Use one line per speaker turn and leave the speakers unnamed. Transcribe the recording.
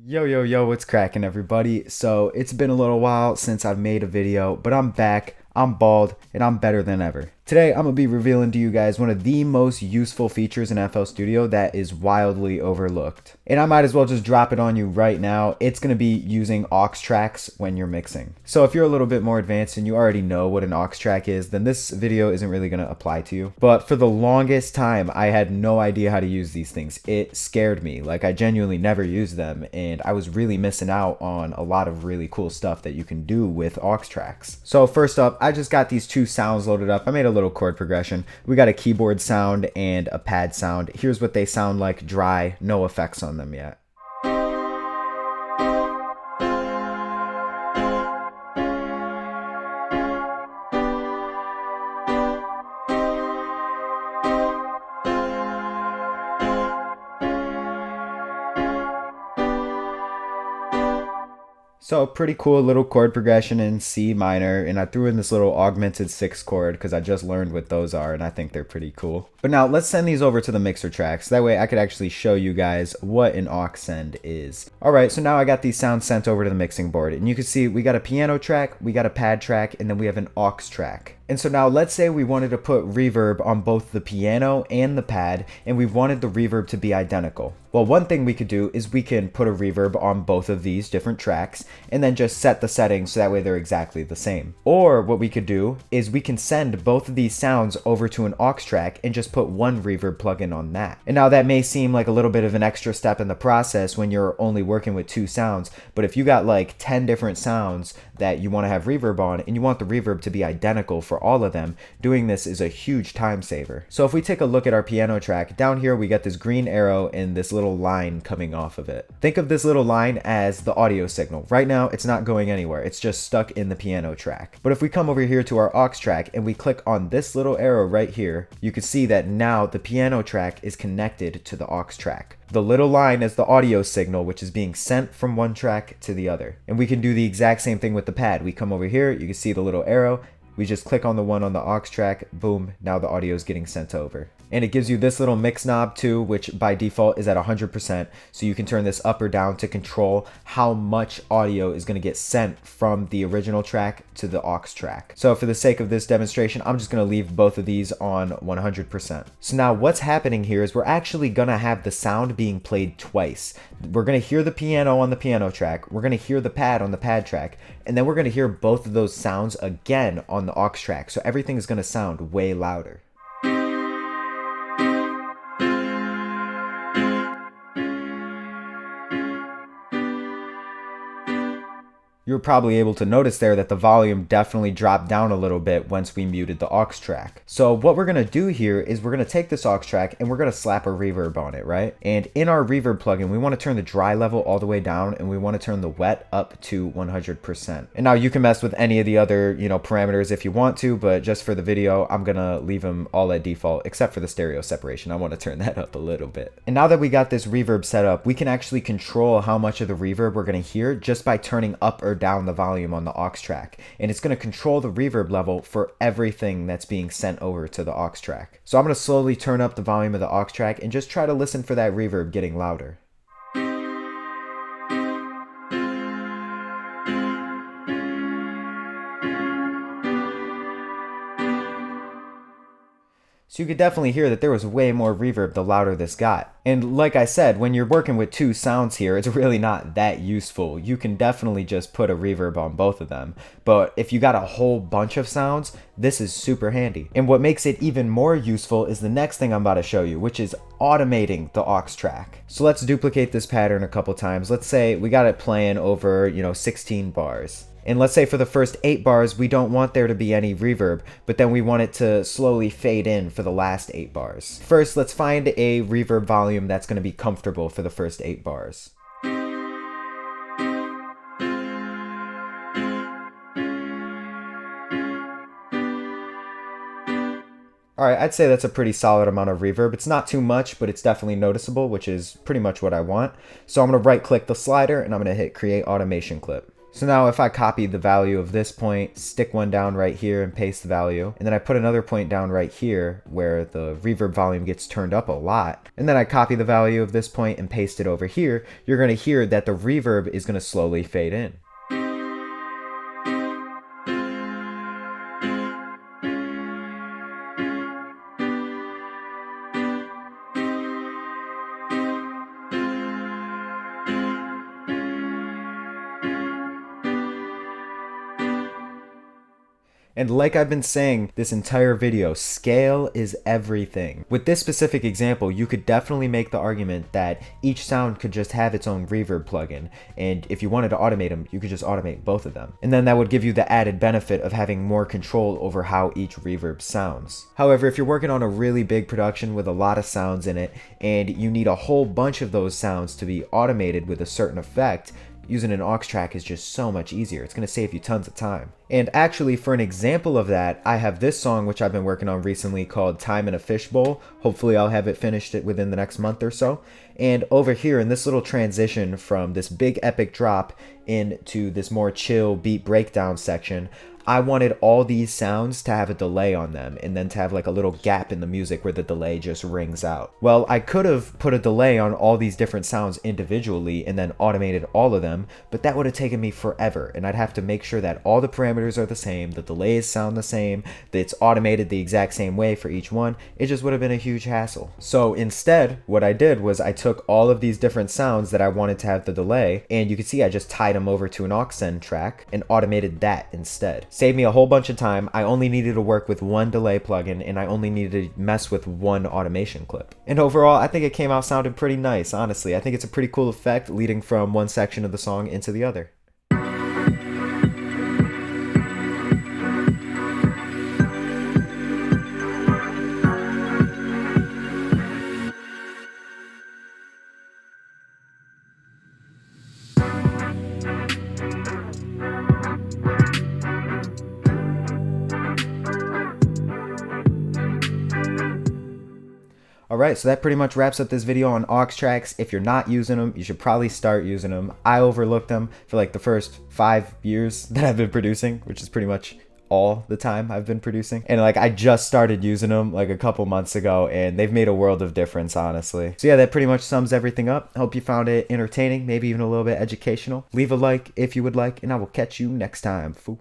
Yo, yo, yo, what's cracking, everybody? So, it's been a little while since I've made a video, but I'm back, I'm bald, and I'm better than ever. Today, I'm going to be revealing to you guys one of the most useful features in FL Studio that is wildly overlooked. And I might as well just drop it on you right now. It's going to be using Aux Tracks when you're mixing. So if you're a little bit more advanced and you already know what an Aux Track is, then this video isn't really going to apply to you. But for the longest time, I had no idea how to use these things. It scared me. Like, I genuinely never used them, and I was really missing out on a lot of really cool stuff that you can do with Aux Tracks. So first up, I just got these two sounds loaded up. I made a little chord progression. We got a keyboard sound and a pad sound. Here's what they sound like dry, no effects on them yet. So pretty cool little chord progression in C minor, and I threw in this little augmented 6th chord because I just learned what those are and I think they're pretty cool. But now let's send these over to the mixer tracks. That way I could actually show you guys what an aux send is. Alright, so now I got these sounds sent over to the mixing board, and you can see we got a piano track, we got a pad track, and then we have an aux track. And so now let's say we wanted to put reverb on both the piano and the pad, and we wanted the reverb to be identical. Well, one thing we could do is we can put a reverb on both of these different tracks and then just set the settings so that way they're exactly the same. Or what we could do is we can send both of these sounds over to an aux track and just put one reverb plugin on that. And now that may seem like a little bit of an extra step in the process when you're only working with 2 sounds, but if you got like 10 different sounds that you want to have reverb on and you want the reverb to be identical for all of them, doing this is a huge time saver. So if we take a look at our piano track, down here we got this green arrow and this little line coming off of it. Think of this little line as the audio signal. Right now it's not going anywhere, it's just stuck in the piano track. But if we come over here to our aux track and we click on this little arrow right here, you can see that now the piano track is connected to the aux track. The little line is the audio signal, which is being sent from one track to the other. And we can do the exact same thing with the pad. We come over here, you can see the little arrow, we just click on the one on the aux track, boom, now the audio is getting sent over. And it gives you this little mix knob too, which by default is at 100%, so you can turn this up or down to control how much audio is going to get sent from the original track to the aux track. So for the sake of this demonstration, I'm just going to leave both of these on 100%. So now what's happening here is we're actually going to have the sound being played twice. We're going to hear the piano on the piano track, we're going to hear the pad on the pad track, and then we're going to hear both of those sounds again on the aux track, so everything is going to sound way louder. You're probably able to notice there that the volume definitely dropped down a little bit once we muted the aux track. So what we're going to do here is we're going to take this aux track and we're going to slap a reverb on it, right? And in our reverb plugin, we want to turn the dry level all the way down and we want to turn the wet up to 100%. And now you can mess with any of the other, parameters if you want to, but just for the video, I'm going to leave them all at default except for the stereo separation. I want to turn that up a little bit. And now that we got this reverb set up, we can actually control how much of the reverb we're going to hear just by turning up or down the volume on the aux track, and it's going to control the reverb level for everything that's being sent over to the aux track. So I'm going to slowly turn up the volume of the aux track and just try to listen for that reverb getting louder. So you could definitely hear that there was way more reverb the louder this got. And like I said, when you're working with 2 sounds here, it's really not that useful. You can definitely just put a reverb on both of them. But if you got a whole bunch of sounds, this is super handy. And what makes it even more useful is the next thing I'm about to show you, which is automating the aux track. So let's duplicate this pattern a couple times. Let's say we got it playing over, 16 bars. And let's say for the first 8 bars, we don't want there to be any reverb, but then we want it to slowly fade in for the last 8 bars. First, let's find a reverb volume that's going to be comfortable for the first 8 bars. Alright, I'd say that's a pretty solid amount of reverb. It's not too much, but it's definitely noticeable, which is pretty much what I want. So I'm going to right click the slider and I'm going to hit create automation clip. So now if I copy the value of this point, stick one down right here and paste the value, and then I put another point down right here where the reverb volume gets turned up a lot, and then I copy the value of this point and paste it over here, you're going to hear that the reverb is going to slowly fade in. And like I've been saying this entire video, scale is everything. With this specific example, you could definitely make the argument that each sound could just have its own reverb plugin, and if you wanted to automate them, you could just automate both of them. And then that would give you the added benefit of having more control over how each reverb sounds. However, if you're working on a really big production with a lot of sounds in it, and you need a whole bunch of those sounds to be automated with a certain effect, using an aux track is just so much easier. It's going to save you tons of time. And actually, for an example of that, I have this song which I've been working on recently called Time in a Fishbowl. Hopefully I'll have it finished within the next month or so. And over here in this little transition from this big epic drop into this more chill beat breakdown section, I wanted all these sounds to have a delay on them and then to have like a little gap in the music where the delay just rings out. Well, I could have put a delay on all these different sounds individually and then automated all of them, but that would have taken me forever, and I'd have to make sure that all the parameters are the same, the delays sound the same, that it's automated the exact same way for each one. It just would have been a huge hassle. So instead, what I did was I took all of these different sounds that I wanted to have the delay, and you can see I just tied them over to an aux send track and automated that instead. Saved me a whole bunch of time. I only needed to work with one delay plugin, and I only needed to mess with one automation clip. And overall, I think it came out sounding pretty nice, honestly. I think it's a pretty cool effect leading from one section of the song into the other. Alright, so that pretty much wraps up this video on aux tracks. If you're not using them, you should probably start using them. I overlooked them for like the first 5 years that I've been producing, which is pretty much all the time I've been producing. And like I just started using them like a couple months ago, and they've made a world of difference, honestly. So yeah, that pretty much sums everything up. I hope you found it entertaining, maybe even a little bit educational. Leave a like if you would like, and I will catch you next time, fool.